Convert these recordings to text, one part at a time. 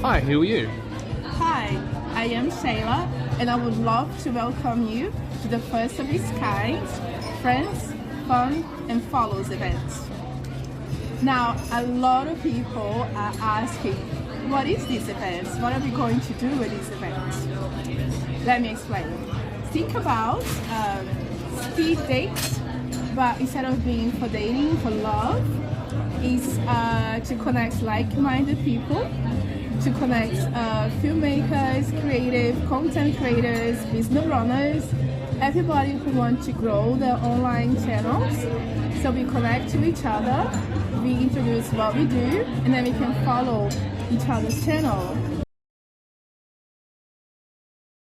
Hi, who are you? Hi, I am Shayla, and I would love to welcome you to the first of its kind Friends, Fun and Follows event. Now, a lot of people are asking, what is this event? What are we going to do with this event? Let me explain. Think about speed dates, but instead of being for dating, for love, is to connect like-minded people, to connect filmmakers, creative content creators, business runners, everybody who wants to grow their online channels. So we connect to each other, we introduce what we do, and then we can follow each other's channel.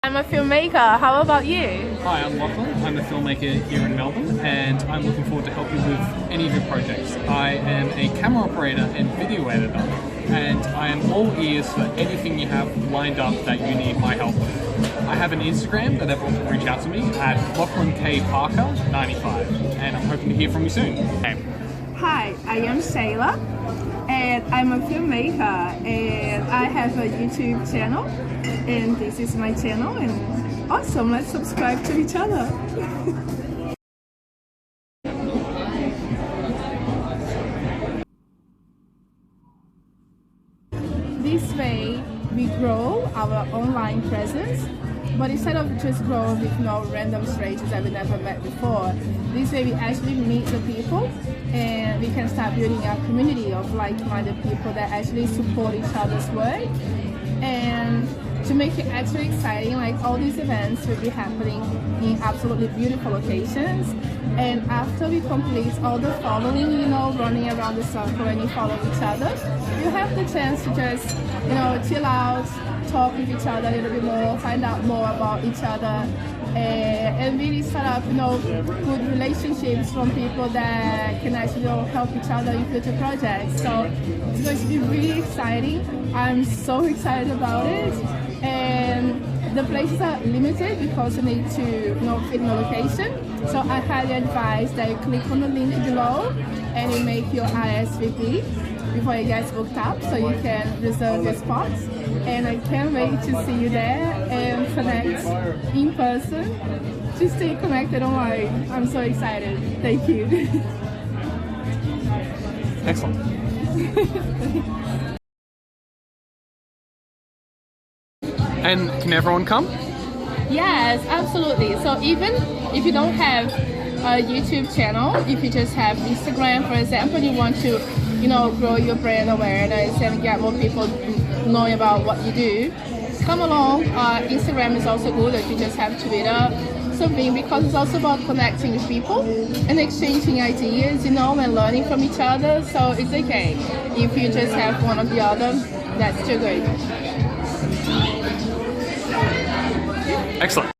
I'm a filmmaker, how about you? Hi, I'm Lachlan. I'm a filmmaker here in Melbourne and I'm looking forward to help you with any of your projects. I am a camera operator and video editor and I am all ears for anything you have lined up that you need my help with. I have an Instagram that everyone can reach out to me at LachlanKParker95 and I'm hoping to hear from you soon. Hi, I am Shayla and I'm a filmmaker and I have a YouTube channel and this is my channel and awesome, let's subscribe to each other. This way we grow our online presence, but instead of just growing with random strangers that we never met before, this way we actually meet the people and we can start building a community of like-minded people that actually support each other's work. And to make it extra exciting, like all these events will be happening in absolutely beautiful locations. And after we complete all the following, running around the circle and you follow each other, you have the chance to just, chill out, talk with each other a little bit more, find out more about each other, and really start up, good relationships from people that can actually help each other in future projects. So it's going to be really exciting. I'm so excited about it. And the places are limited because you need to fit in the location. So I highly advise that you click on the link below and you make your RSVP before you get booked up so you can reserve your spots. And I can't wait to see you there and connect in person to stay connected online. I'm so excited. Thank you. Excellent. And can everyone come? Yes, absolutely. So even if you don't have a YouTube channel, if you just have Instagram, for example, you want to, grow your brand awareness and get more people knowing about what you do, come along. Instagram is also good if you just have Twitter, something, because it's also about connecting with people and exchanging ideas, and learning from each other. So it's okay if you just have one or the other, that's still good. Excellent.